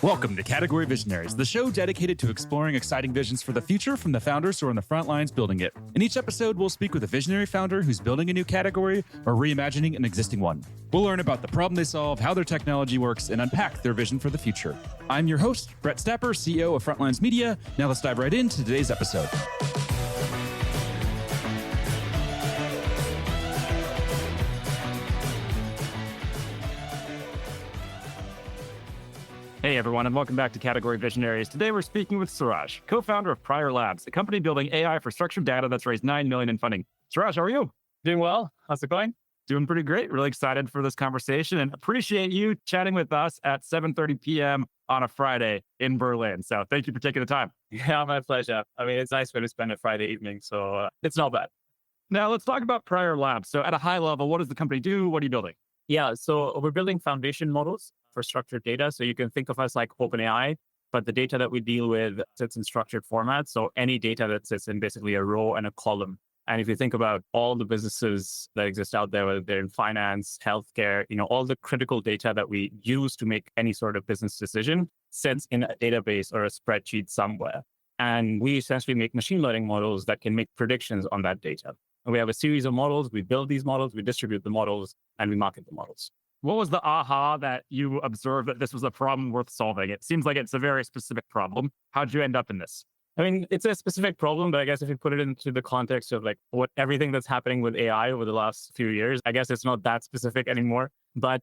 Welcome to Category Visionaries, the show dedicated to exploring exciting visions for the future from the founders who are on the front lines building it. In each episode, we'll speak with a visionary founder who's building a new category or reimagining an existing one. We'll learn about the problem they solve, how their technology works, and unpack their vision for the future. I'm your host, Brett Stapper, CEO of Frontlines Media. Now let's dive right into today's episode. Hey everyone, and welcome back to Category Visionaries. Today we're speaking with Sauraj, co-founder of Prior Labs, a company building AI for structured data that's raised $9 million in funding. Sauraj, how are you? Doing well. How's it going? Doing pretty great. Really excited for this conversation and appreciate you chatting with us at 7:30 p.m. on a Friday in Berlin. So thank you for taking the time. Yeah, my pleasure. I mean, it's nice way to spend a Friday evening, so it's not bad. Now let's talk about Prior Labs. So at a high level, what does the company do? What are you building? Yeah, so we're building foundation models for structured data. So you can think of us like OpenAI, but the data that we deal with sits in structured formats. So any data that sits in basically a row and a column. And if you think about all the businesses that exist out there, whether they're in finance, healthcare, all the critical data that we use to make any sort of business decision sits in a database or a spreadsheet somewhere. And we essentially make machine learning models that can make predictions on that data. And we have a series of models. We build these models, we distribute the models, and we market the models. What was the aha that you observed that this was a problem worth solving? It seems like it's a very specific problem. How'd you end up in this? I mean, it's a specific problem, but I guess if you put it into the context of like everything that's happening with AI over the last few years, I guess it's not that specific anymore. But,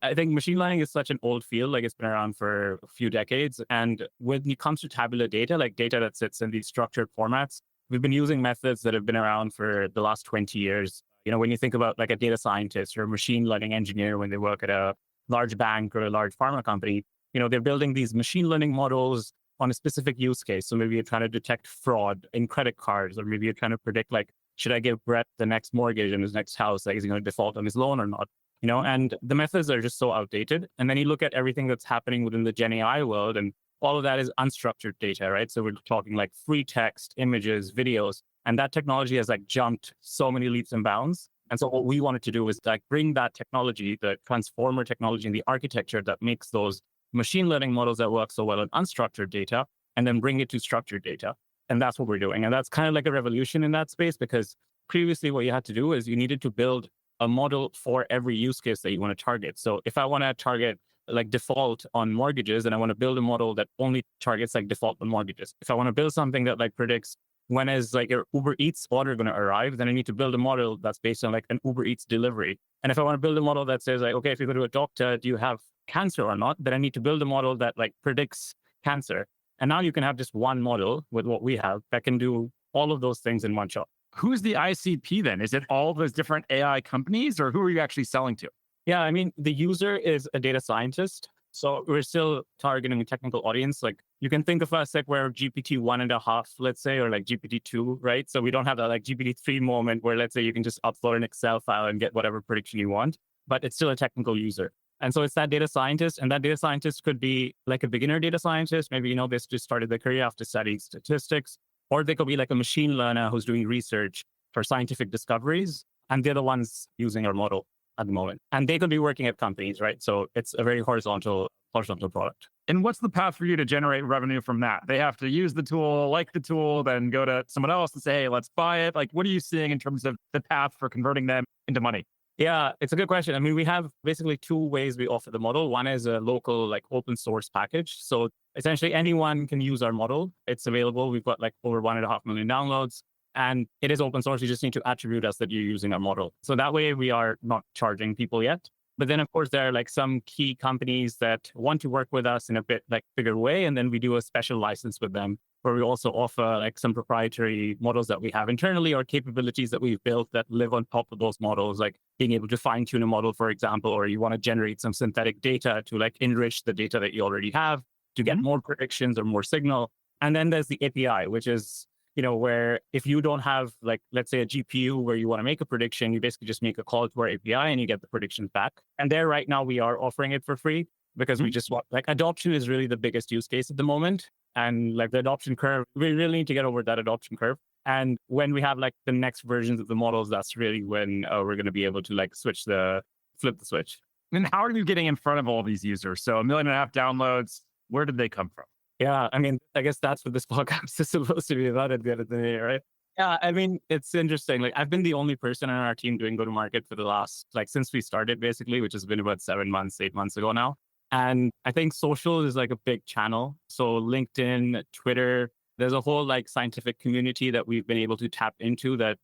I think machine learning is such an old field, like it's been around for a few decades. And when it comes to tabular data, like data that sits in these structured formats, we've been using methods that have been around for the last 20 years. When you think about like a data scientist or a machine learning engineer, when they work at a large bank or a large pharma company, they're building these machine learning models on a specific use case. So maybe you're trying to detect fraud in credit cards, or maybe you're trying to predict like, should I give Brett the next mortgage in his next house? Like, is he going to default on his loan or not? And the methods are just so outdated. And then you look at everything that's happening within the Gen AI world, and all of that is unstructured data, right? So we're talking like free text, images, videos, and that technology has like jumped so many leaps and bounds. And so what we wanted to do is like bring that technology, the transformer technology and the architecture that makes those machine learning models that work so well in unstructured data, and then bring it to structured data. And that's what we're doing. And that's kind of like a revolution in that space, because previously what you had to do is you needed to build a model for every use case that you want to target. So if I want to target like default on mortgages, and I want to build a model that only targets like default on mortgages. If I want to build something that like predicts when is like your Uber Eats order going to arrive, then I need to build a model that's based on like an Uber Eats delivery. And if I want to build a model that says like, okay, if you go to a doctor, do you have cancer or not? Then I need to build a model that like predicts cancer. And now you can have just one model with what we have that can do all of those things in one shot. Who's the ICP then? Is it all those different AI companies, or who are you actually selling to? Yeah, I mean, the user is a data scientist. So we're still targeting a technical audience. Like you can think of us like we're GPT 1.5, let's say, or like GPT 2, right? So we don't have that like GPT 3 moment where let's say you can just upload an Excel file and get whatever prediction you want, but it's still a technical user. And so it's that data scientist, and that data scientist could be like a beginner data scientist. Maybe, they just started their career after studying statistics, or they could be like a machine learner who's doing research for scientific discoveries. And they're the ones using our model at the moment. And they could be working at companies, right? So it's a very horizontal product. And what's the path for you to generate revenue from that? They have to use the tool, like the tool, then go to someone else and say, hey, let's buy it. Like, what are you seeing in terms of the path for converting them into money? Yeah, it's a good question. I mean, we have basically two ways we offer the model. One is a local, like open source package. So essentially anyone can use our model. It's available. We've got like over 1.5 million downloads. And it is open source. You just need to attribute us that you're using our model. So that way we are not charging people yet. But then, of course, there are like some key companies that want to work with us in a bit like bigger way. And then we do a special license with them where we also offer like some proprietary models that we have internally or capabilities that we've built that live on top of those models, like being able to fine tune a model, for example, or you want to generate some synthetic data to like enrich the data that you already have to get more predictions or more signal. And then there's the API, which is where if you don't have like, let's say a GPU where you want to make a prediction, you basically just make a call to our API and you get the predictions back. And there right now we are offering it for free because we just want, like adoption is really the biggest use case at the moment. And like the adoption curve, we really need to get over that adoption curve. And when we have like the next versions of the models, that's really when we're going to be able to like flip the switch. And how are you getting in front of all these users? So 1.5 million downloads, where did they come from? Yeah, I mean, I guess that's what this podcast is supposed to be about at the end of the day, right? Yeah, I mean, it's interesting. Like, I've been the only person on our team doing go to market for the last, like, since we started, basically, which has been about 7 months, 8 months ago now. And I think social is like a big channel. So, LinkedIn, Twitter, there's a whole like scientific community that we've been able to tap into that,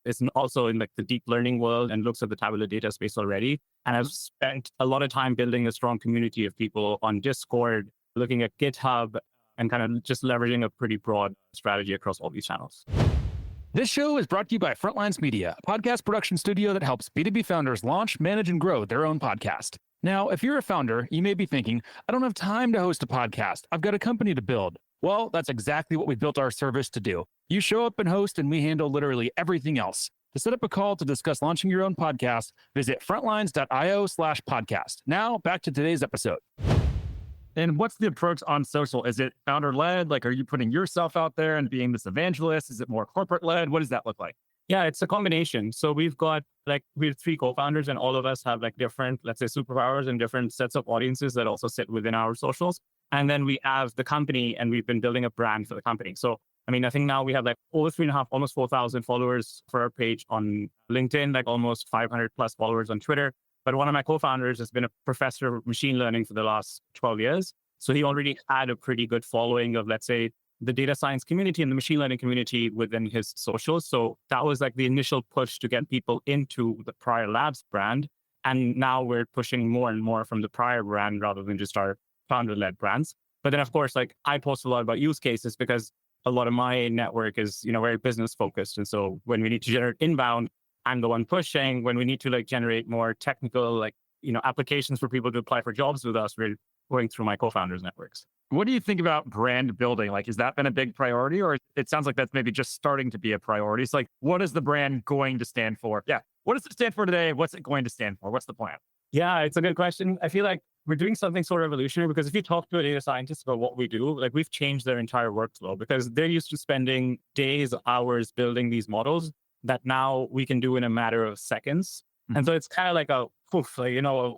is also in like the deep learning world and looks at the tabular data space already. And I've spent a lot of time building a strong community of people on Discord, looking at GitHub, and kind of just leveraging a pretty broad strategy across all these channels. This show is brought to you by Frontlines Media, a podcast production studio that helps B2B founders launch, manage, and grow their own podcast. Now, if you're a founder, you may be thinking, I don't have time to host a podcast. I've got a company to build. Well, that's exactly what we built our service to do. You show up and host, and we handle literally everything else. To set up a call to discuss launching your own podcast, visit frontlines.io/podcast. Now, back to today's episode. And what's the approach on social? Is it founder-led? Like, are you putting yourself out there and being this evangelist? Is it more corporate-led? What does that look like? Yeah, it's a combination. So we have 3 co-founders, and all of us have like different, let's say, superpowers and different sets of audiences that also sit within our socials. And then we have the company, and we've been building a brand for the company. So, I mean, I think now we have like over 3.5, almost 4,000 followers for our page on LinkedIn, like almost 500 plus followers on Twitter. But one of my co-founders has been a professor of machine learning for the last 12 years. So he already had a pretty good following of, let's say, the data science community and the machine learning community within his socials. So that was like the initial push to get people into the Prior Labs brand. And now we're pushing more and more from the Prior brand rather than just our founder-led brands. But then, of course, like I post a lot about use cases because a lot of my network is, very business focused. And so when we need to generate inbound, I'm the one pushing. When we need to like generate more technical, applications for people to apply for jobs with us, we're going through my co-founders networks. What do you think about brand building? Like, has that been a big priority, or it sounds like that's maybe just starting to be a priority? It's like, what is the brand going to stand for? Yeah. What does it stand for today? What's it going to stand for? What's the plan? Yeah, it's a good question. I feel like we're doing something sort of revolutionary because if you talk to a data scientist about what we do, like we've changed their entire workflow because they're used to spending days, hours building these models that now we can do in a matter of seconds. Mm-hmm. And so it's kind of like a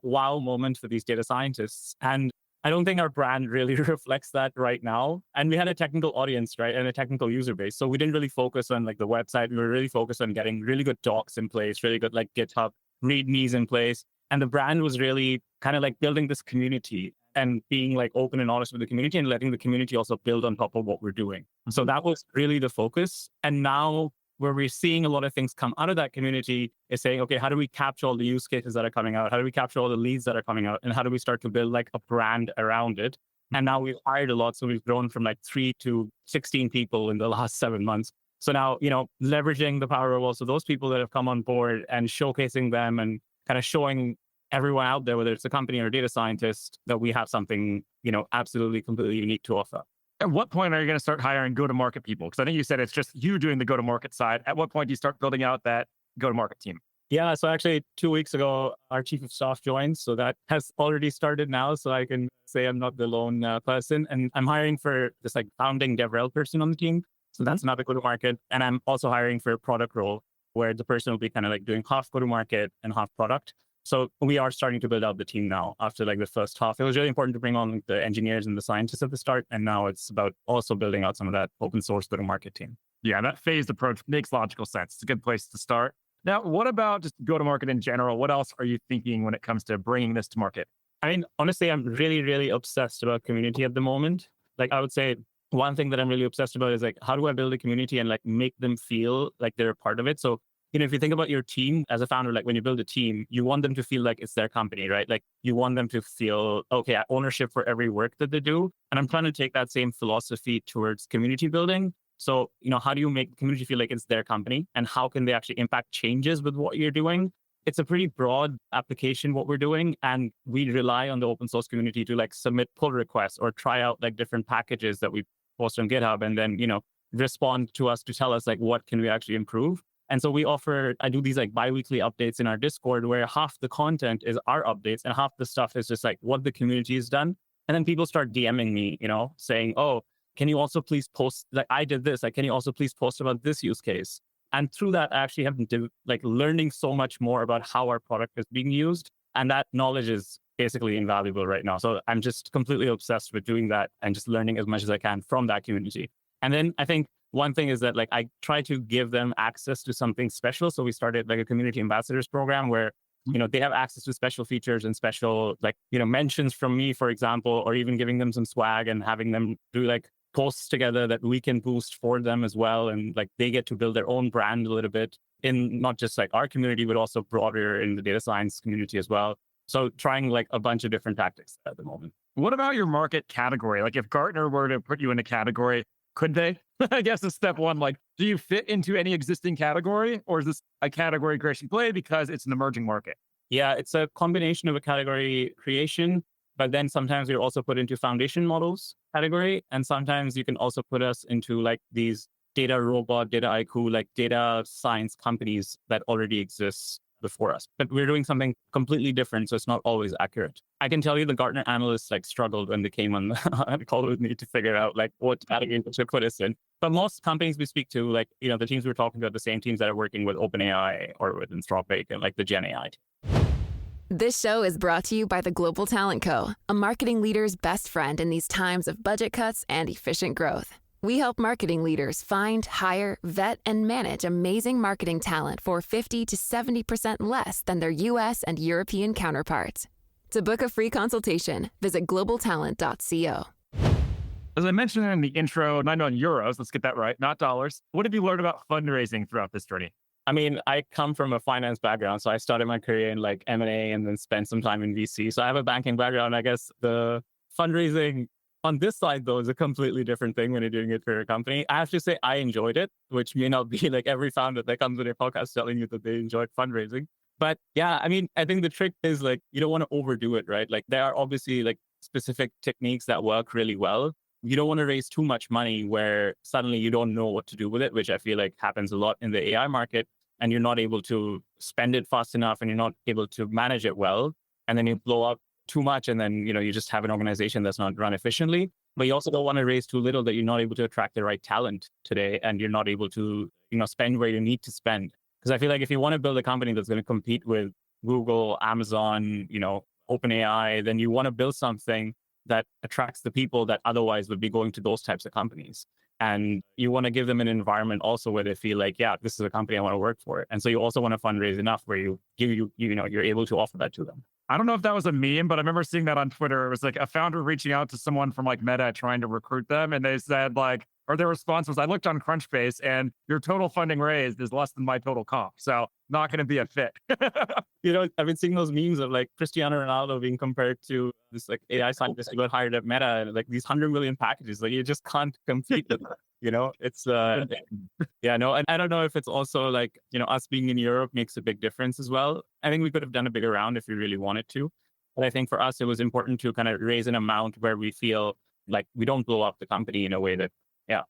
wow moment for these data scientists. And I don't think our brand really reflects that right now. And we had a technical audience, right? And a technical user base. So we didn't really focus on like the website. We were really focused on getting really good docs in place, really good like GitHub readmes in place. And the brand was really kind of like building this community and being like open and honest with the community and letting the community also build on top of what we're doing. Mm-hmm. So that was really the focus. And now where we're seeing a lot of things come out of that community is saying, okay, how do we capture all the use cases that are coming out? How do we capture all the leads that are coming out? And how do we start to build like a brand around it? And now we've hired a lot. So we've grown from like 3 to 16 people in the last 7 months. So now, leveraging the power of also those people that have come on board and showcasing them and kind of showing everyone out there, whether it's a company or a data scientist, that we have something, absolutely completely unique to offer. At what point are you going to start hiring go-to-market people? Because I think you said it's just you doing the go-to-market side. At what point do you start building out that go-to-market team? Yeah, so actually 2 weeks ago, our chief of staff joined. So that has already started now. So I can say I'm not the lone person. And I'm hiring for this like founding DevRel person on the team. So that's not a go-to-market. And I'm also hiring for a product role where the person will be kind of like doing half go-to-market and half product. So we are starting to build out the team now after like the first half. It was really important to bring on the engineers and the scientists at the start. And now it's about also building out some of that open source go-to-market team. Yeah, that phased approach makes logical sense. It's a good place to start. Now, what about just go-to-market in general? What else are you thinking when it comes to bringing this to market? I mean, honestly, I'm really, really obsessed about community at the moment. Like I would say one thing that I'm really obsessed about is like, how do I build a community and like make them feel like they're a part of it? So if you think about your team as a founder, like when you build a team, you want them to feel like it's their company, right? Like you want them to feel, okay, ownership for every work that they do. And I'm trying to take that same philosophy towards community building. So, how do you make the community feel like it's their company and how can they actually impact changes with what you're doing? It's a pretty broad application, what we're doing. And we rely on the open source community to like submit pull requests or try out like different packages that we post on GitHub and then, respond to us to tell us like, what can we actually improve? And so I do these like biweekly updates in our Discord where half the content is our updates and half the stuff is just like what the community has done. And then people start DMing me, saying, oh, can you also please post, like I did this, like, can you also please post about this use case? And through that, I actually have been learning so much more about how our product is being used. And that knowledge is basically invaluable right now. So I'm just completely obsessed with doing that and just learning as much as I can from that community. And then I think one thing is that like I try to give them access to something special. So we started like a community ambassadors program where they have access to special features and special mentions from me, for example, or even giving them some swag and having them do like posts together that we can boost for them as well. And like they get to build their own brand a little bit in not just like our community, but also broader in the data science community as well. So trying like a bunch of different tactics at the moment. What about your market category? Like if Gartner were to put you in a category, could they? I guess is step one. Like, do you fit into any existing category, or is this a category creation play because it's an emerging market? Yeah, it's a combination of a category creation, but then sometimes we're also put into foundation models category. And sometimes you can also put us into like these data robot, data IQ, like data science companies that already exist before us. But we're doing something completely different, so it's not always accurate. I can tell you the Gartner analysts like struggled when they came on the call with me to figure out like what category to put us in. But most companies we speak to, like, the teams we're talking about, the same teams that are working with OpenAI or with Anthropic and like the Gen AI. This show is brought to you by the Global Talent Co., a marketing leader's best friend in these times of budget cuts and efficient growth. We help marketing leaders find, hire, vet, and manage amazing marketing talent for 50 to 70% less than their US and European counterparts. To book a free consultation, visit globaltalent.co. As I mentioned in the intro, and I know in euros, let's get that right, not dollars. What have you learned about fundraising throughout this journey? I mean, I come from a finance background, so I started my career in like M&A and then spent some time in VC. So I have a banking background. I guess the fundraising on this side, though, is a completely different thing when you're doing it for a company. I have to say I enjoyed it, which may not be like every founder that comes on your podcast telling you that they enjoyed fundraising. But yeah, I mean, I think the trick is like, you don't want to overdo it, right? Like there are obviously like specific techniques that work really well. You don't want to raise too much money where suddenly you don't know what to do with it, which I feel like happens a lot in the AI market. And you're not able to spend it fast enough and you're not able to manage it well. And then you blow up too much and then, you just have an organization that's not run efficiently. But you also don't want to raise too little that you're not able to attract the right talent today and you're not able to, spend where you need to spend. Because I feel like if you want to build a company that's going to compete with Google, Amazon, OpenAI, then you want to build something that attracts the people that otherwise would be going to those types of companies. And you want to give them an environment also where they feel like, yeah, this is a company I want to work for. And so you also want to fundraise enough where you're able to offer that to them. I don't know if that was a meme, but I remember seeing that on Twitter. It was like a founder reaching out to someone from like Meta trying to recruit them. And they said like, or their response was, I looked on Crunchbase and your total funding raised is less than my total comp. So not going to be a fit. I've been seeing those memes of like Cristiano Ronaldo being compared to this like AI scientist who got hired at Meta and like these 100 million packages. Like you just can't compete with that. It's and I don't know if it's also like, us being in Europe makes a big difference as well. I think we could have done a bigger round if we really wanted to. But I think for us, it was important to kind of raise an amount where we feel like we don't blow up the company in a way that,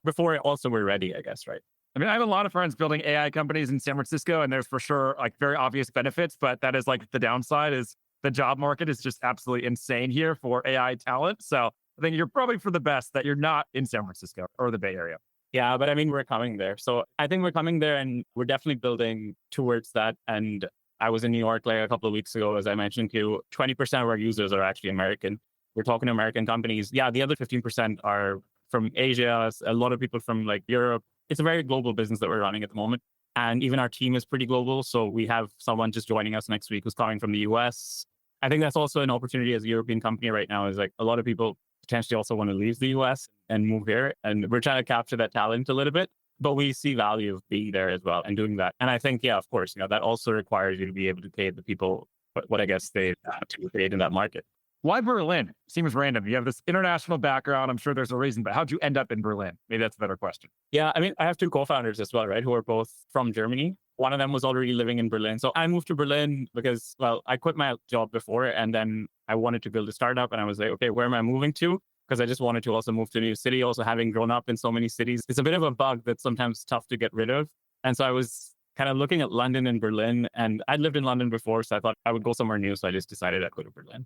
before also we're ready, I guess, right? I mean, I have a lot of friends building AI companies in San Francisco, and there's for sure like very obvious benefits, but that is like the downside is the job market is just absolutely insane here for AI talent. So I think you're probably for the best that you're not in San Francisco or the Bay Area. Yeah, but I mean, we're coming there. So I think we're coming there and we're definitely building towards that. And I was in New York like a couple of weeks ago, as I mentioned to you, 20% of our users are actually American. We're talking to American companies. Yeah, the other 15% are from Asia, a lot of people from like Europe. It's a very global business that we're running at the moment. And even our team is pretty global. So we have someone just joining us next week who's coming from the US. I think that's also an opportunity as a European company right now is like a lot of people potentially also want to leave the US and move here. And we're trying to capture that talent a little bit, but we see value of being there as well and doing that. And I think, yeah, of course, that also requires you to be able to pay the people what I guess they have to pay in that market. Why Berlin? Seems random. You have this international background. I'm sure there's a reason, but how'd you end up in Berlin? Maybe that's a better question. Yeah, I mean, I have two co-founders as well, right, who are both from Germany. One of them was already living in Berlin. So I moved to Berlin because, well, I quit my job before and then I wanted to build a startup and I was like, okay, where am I moving to? Because I just wanted to also move to a new city. Also having grown up in so many cities, it's a bit of a bug that's sometimes tough to get rid of. And so I was kind of looking at London and Berlin, and I'd lived in London before, so I thought I would go somewhere new. So I just decided I'd go to Berlin.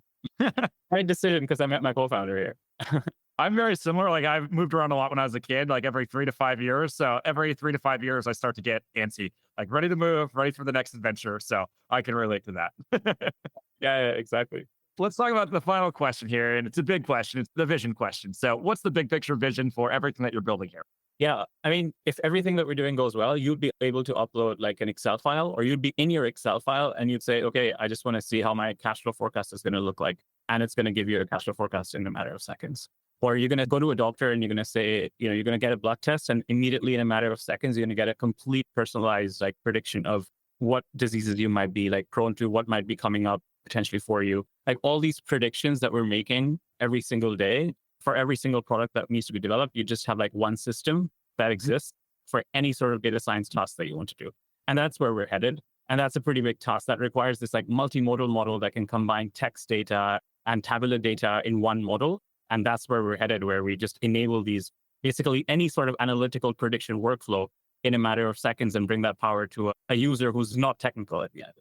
Right decision because I met my co-founder here. I'm very similar. Like I've moved around a lot when I was a kid, like every 3 to 5 years. So every 3 to 5 years, I start to get antsy, like ready to move, ready for the next adventure. So I can relate to that. Yeah, exactly. Let's talk about the final question here. And it's a big question. It's the vision question. So what's the big picture vision for everything that you're building here? Yeah, I mean, if everything that we're doing goes well, you'd be able to upload like an Excel file, or you'd be in your Excel file and you'd say, okay, I just want to see how my cash flow forecast is going to look like. And it's going to give you a cash flow forecast in a matter of seconds. Or you're going to go to a doctor and you're going to say, you're going to get a blood test, and immediately in a matter of seconds, you're going to get a complete personalized like prediction of what diseases you might be like prone to, what might be coming up potentially for you. Like all these predictions that we're making every single day for every single product that needs to be developed, you just have like one system that exists for any sort of data science task that you want to do. And that's where we're headed. And that's a pretty big task that requires this like multimodal model that can combine text data and tabular data in one model. And that's where we're headed, where we just enable these, basically any sort of analytical prediction workflow in a matter of seconds and bring that power to a user who's not technical at the end.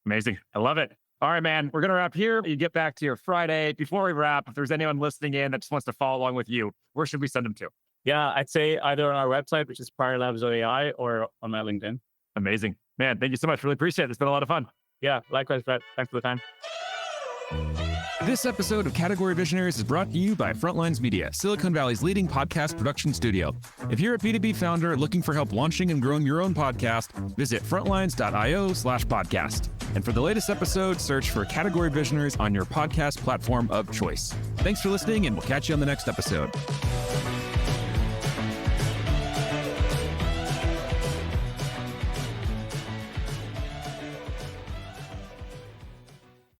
Amazing. I love it. All right, man, we're going to wrap here. You get back to your Friday. Before we wrap, if there's anyone listening in that just wants to follow along with you, where should we send them to? Yeah, I'd say either on our website, which is priorlabs.ai, or on my LinkedIn. Amazing. Man, thank you so much. Really appreciate it. It's been a lot of fun. Yeah, likewise, Brett. Thanks for the time. This episode of Category Visionaries is brought to you by Frontlines Media, Silicon Valley's leading podcast production studio. If you're a B2B founder looking for help launching and growing your own podcast, visit frontlines.io/podcast. And for the latest episode, search for Category Visionaries on your podcast platform of choice. Thanks for listening, and we'll catch you on the next episode.